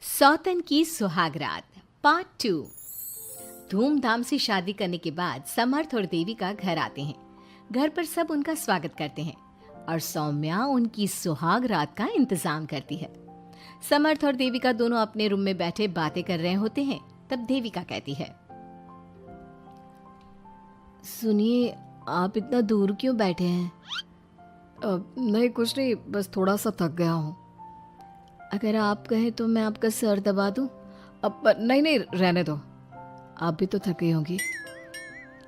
सौतन की सुहागरात पार्ट 2। धूमधाम से शादी करने के बाद समर्थ और देविका घर आते हैं। घर पर सब उनका स्वागत करते हैं और सौम्या उनकी सुहाग रात का इंतजाम करती है। समर्थ और देविका दोनों अपने रूम में बैठे बातें कर रहे होते हैं। तब देविका कहती है, सुनिए, आप इतना दूर क्यों बैठे हैं? नहीं, कुछ नहीं, बस थोड़ा सा थक गया हूँ। अगर आप कहें तो मैं आपका सर दबा दूँ? अब नहीं, रहने दो, आप भी तो थकी होंगी।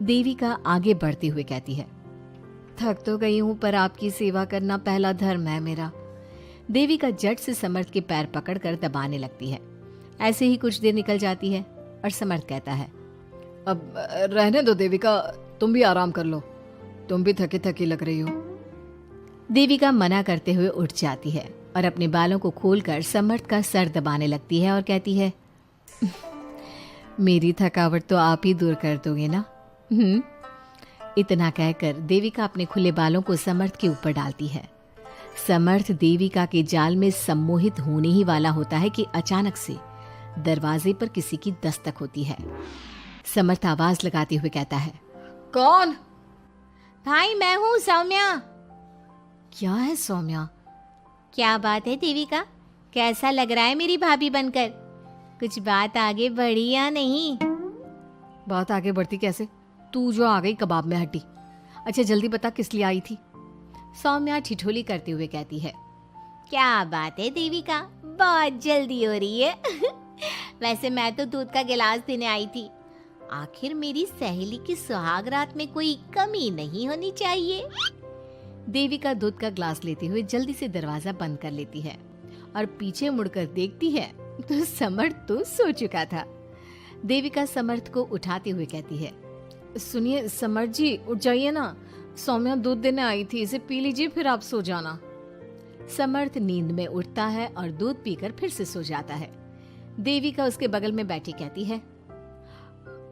देविका आगे बढ़ते हुए कहती है, थक तो गई हूँ, पर आपकी सेवा करना पहला धर्म है मेरा। देविका झट से समर्थ के पैर पकड़कर दबाने लगती है। ऐसे ही कुछ देर निकल जाती है और समर्थ कहता है, अब रहने दो देविका, तुम भी आराम कर लो, तुम भी थकी थकी लग रही हो। देविका मना करते हुए उठ जाती है और अपने बालों को खोलकर समर्थ का सर दबाने लगती है और कहती है, मेरी थकावट तो आप ही दूर कर दोगे ना? इतना कहकर देविका अपने खुले बालों को समर्थ के ऊपर डालती है। समर्थ देविका के जाल में सम्मोहित होने ही वाला होता है कि अचानक से दरवाजे पर किसी की दस्तक होती है। समर्थ आवाज लगाते हुए कहता है, कौन? भाई, मैं हूँ सौम्या। क्या है सौम्या? क्या बात है देविका, कैसा लग रहा है मेरी भाभी बनकर? कुछ बात आगे बढ़ी या नहीं? बात आगे बढ़ती कैसे? तू जो आ गई कबाब में हड्डी। अच्छा जल्दी बता, किस लिए आई थी? सौम्या ठिठोली करते हुए कहती है, क्या बात है देविका, बहुत जल्दी हो रही है। वैसे मैं तो दूध का गिलास देने आई थी। आखिर मेरी सहेली की सुहाग रात में कोई कमी नहीं होनी चाहिए। देविका दूध का ग्लास लेते हुए जल्दी से दरवाजा बंद कर लेती है और पीछे मुड़कर देखती है तो समर्थ तो सो चुका था। देविका समर्थ को उठाते हुए कहती है, सुनिए समर्थ जी, उठ जाइए ना, सौम्या दूध देने आई थी, इसे पी लीजिए, फिर आप सो जाना। समर्थ नींद में उठता है और दूध पीकर फिर से सो जाता है। देविका उसके बगल में बैठी कहती है,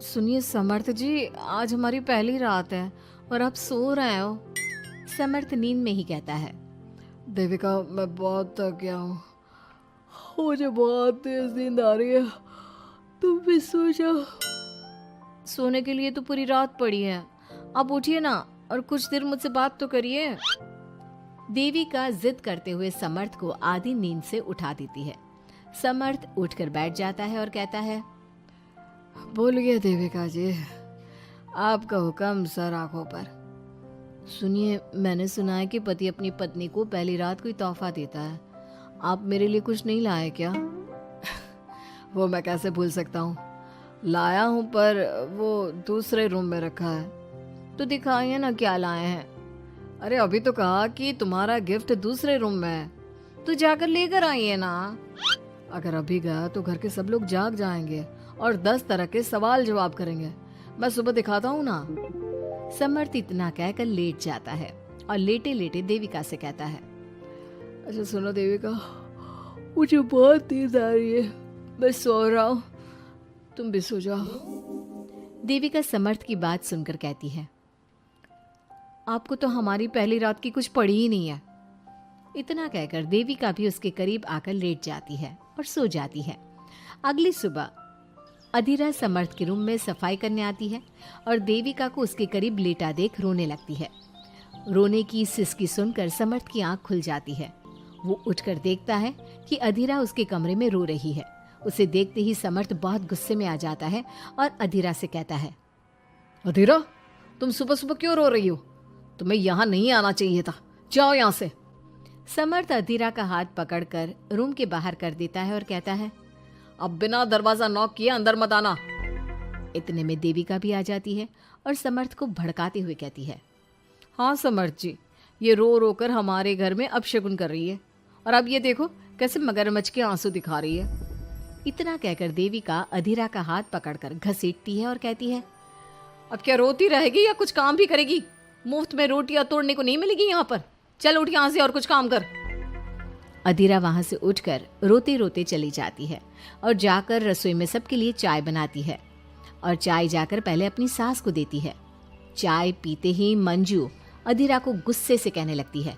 सुनिए समर्थ जी, आज हमारी पहली रात है और आप सो रहे हो। समर्थ नींद में ही कहता है, देविका मैं बहुत थक गया हूँ, मुझे बहुत तेज नींद आ रही है, तुम भी सो जाओ। सोने के लिए तो पूरी रात पड़ी है, आप उठिए ना और कुछ देर मुझसे बात तो करिए। देविका जिद करते हुए समर्थ को आधी नींद से उठा देती है। समर्थ उठकर बैठ जाता है और कहता है, बोलिए देविका जी, आपका हुक्म सर आंखों पर। सुनिए, मैंने सुना है कि पति अपनी पत्नी को पहली रात कोई तोहफा देता है, आप मेरे लिए कुछ नहीं लाए क्या? वो मैं कैसे भूल सकता हूँ, लाया हूँ, पर वो दूसरे रूम में रखा है। तो दिखाइए ना क्या लाए हैं। अरे अभी तो कहा कि तुम्हारा गिफ्ट दूसरे रूम में है, तो जाकर लेकर आइए ना। अगर अभी गया तो घर के सब लोग जाग जाएंगे और 10 तरह के सवाल जवाब करेंगे। मैं सुबह दिखाता हूँ ना। समर्थ इतना कहकर लेट जाता है और लेटे लेटे देविका से कहता है, अच्छा सुनो देविका, मुझे बहुत नींद आ रही है, मैं सो रहा हूँ, तुम भी सो जाओ। देविका समर्थ की बात सुनकर कहती है, आपको तो हमारी पहली रात की कुछ पड़ी ही नहीं है। इतना कहकर देविका भी उसके करीब आकर लेट जाती है और सो जाती है। अगली सुबह अधीरा समर्थ के रूम में सफाई करने आती है और देविका को उसके करीब लेटा देख रोने लगती है। रोने की सिसकी सुनकर समर्थ की आंख खुल जाती है। वो उठकर देखता है कि अधीरा उसके कमरे में रो रही है। उसे देखते ही समर्थ बहुत गुस्से में आ जाता है और अधीरा से कहता है, अधीरा, तुम सुबह सुबह क्यों रो रही हो? तुम्हें यहाँ नहीं आना चाहिए था, जाओ यहाँ से। समर्थ अधीरा का हाथ पकड़कर रूम के बाहर कर देता है और कहता है, अब बिना दरवाजा नॉक किए अंदर मत आना। इतने में देविका भी आ जाती है और समर्थ को भड़काते हुए कहती है, हाँ समर्थ जी, ये रो रो कर हमारे घर में अपशगुन कर रही है, और अब ये देखो कैसे मगरमच्छ के आंसू दिखा रही है। इतना कहकर देविका अधीरा का हाथ पकड़कर घसीटती है और कहती है, अब क्या रोती रहेगी या कुछ काम भी करेगी? मुफ्त में रोटियां तोड़ने को नहीं मिलेगी यहाँ पर। चल उठ यहाँ से और कुछ काम कर। अधीरा वहां से उठकर रोते रोते चली जाती है और जाकर रसोई में सबके लिए चाय बनाती है और चाय जाकर पहले अपनी सास को देती है। चाय पीते ही मंजू अधीरा को गुस्से से कहने लगती है,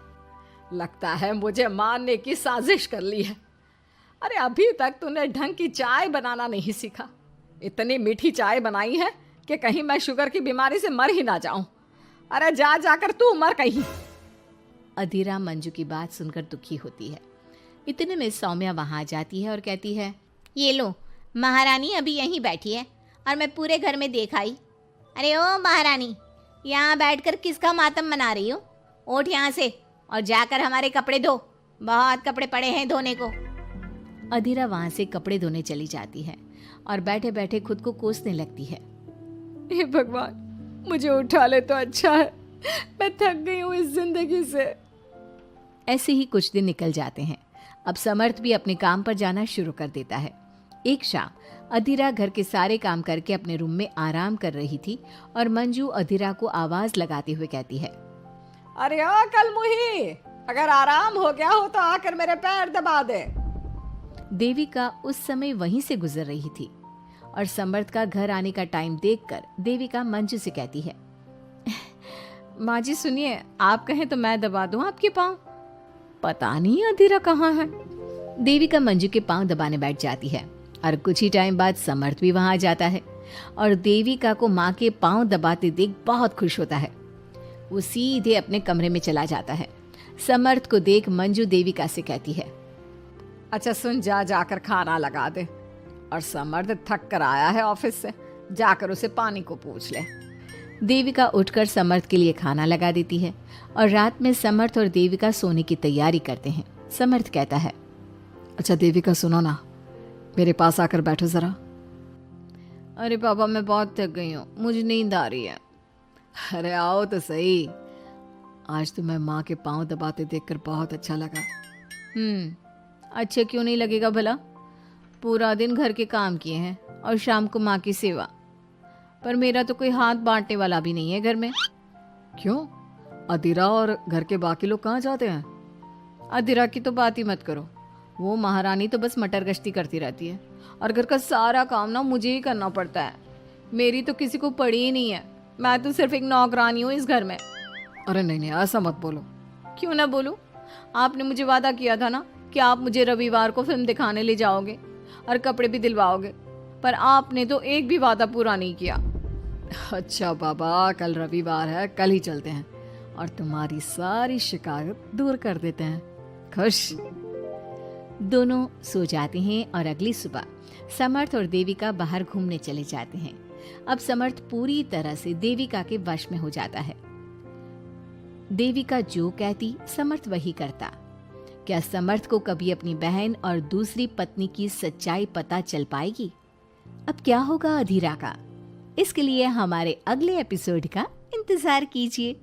लगता है मुझे मारने की साजिश कर ली है। अरे अभी तक तूने ढंग की चाय बनाना नहीं सीखा। इतनी मीठी चाय बनाई है कि कहीं मैं शुगर की बीमारी से मर ही ना जाऊं। अरे जा जाकर तू मर कहीं। अधीरा मंजू की बात सुनकर दुखी होती है। इतने में सौम्या वहां आ जाती है और कहती है, ये लो, महारानी अभी यहीं बैठी है और मैं पूरे घर में देख आई। अरे ओ महारानी, यहाँ बैठकर किसका मातम मना रही हो? उठ यहाँ से और जाकर हमारे कपड़े धो, बहुत कपड़े पड़े हैं धोने को। अधीरा वहां से कपड़े धोने चली जाती है और बैठे बैठे खुद को कोसने लगती है। हे भगवान, मुझे उठा ले तो अच्छा है, मैं थक गई हूँ इस जिंदगी से। ऐसे ही कुछ दिन निकल जाते हैं। अब समर्थ भी अपने काम पर जाना शुरू कर देता है। एक शाम अधीरा घर के सारे काम करके अपने रूम में आराम कर रही थी और मंजू अधीरा को आवाज लगाते हुए कहती है, अरे ओ कलमुही, अगर आराम हो गया हो तो आकर मेरे पैर दबा दे। देविका उस समय वहीं से गुजर रही थी और समर्थ का घर आने का टाइम देखकर देविका मंजू से कहती है, माँ जी सुनिए, आप कहें तो मैं दबा दूं आपके पाँव। पता नहीं अधीरा कहाँ है। देविका मंजू के पांव दबाने बैठ जाती है और कुछ ही टाइम बाद समर्थ भी वहां आ जाता है और देविका को माँ के पांव दबाते देख बहुत खुश होता है। वो सीधे अपने कमरे में चला जाता है। समर्थ को देख मंजू देविका से कहती है, अच्छा सुन, जा जाकर खाना लगा दे, और समर्थ थक कर आया है ऑफिस से, जाकर उसे पानी को पूछ ले। देविका उठकर समर्थ के लिए खाना लगा देती है और रात में समर्थ और देविका सोने की तैयारी करते हैं। समर्थ कहता है, अच्छा देविका सुनो ना, मेरे पास आकर बैठो जरा। अरे पापा, मैं बहुत थक गई हूँ, मुझे नींद आ रही है। अरे आओ तो सही, आज तो मैं माँ के पाँव दबाते देखकर बहुत अच्छा लगा। अच्छा क्यों नहीं लगेगा भला? पूरा दिन घर के काम किए हैं और शाम को माँ की सेवा, पर मेरा तो कोई हाथ बांटने वाला भी नहीं है घर में। क्यों? अधीरा और घर के बाकी लोग कहाँ जाते हैं? अधीरा की तो बात ही मत करो, वो महारानी तो बस मटर गश्ती करती रहती है और घर का सारा काम ना मुझे ही करना पड़ता है। मेरी तो किसी को पड़ी ही नहीं है, मैं तो सिर्फ एक नौकरानी हूँ इस घर में। अरे नहीं, ऐसा मत बोलो। क्यों ना बोलूं? आपने मुझे वादा किया था ना कि आप मुझे रविवार को फिल्म दिखाने ले जाओगे और कपड़े भी दिलवाओगे, पर आपने तो एक भी वादा पूरा नहीं किया। अच्छा बाबा, कल रविवार है, कल ही चलते हैं और तुम्हारी सारी शिकायत दूर कर देते हैं। खुश? दोनों सो जाते हैं और अगली सुबह समर्थ और देविका बाहर घूमने चले जाते हैं। अब समर्थ पूरी तरह से देविका के वश में हो जाता है। देविका जो कहती समर्थ वही करता। क्या समर्थ को कभी अपनी बहन और दूसरी पत्नी की सच्चाई पता चल पाएगी? अब क्या होगा अधीरा का? इसके लिए हमारे अगले एपिसोड का इंतजार कीजिए।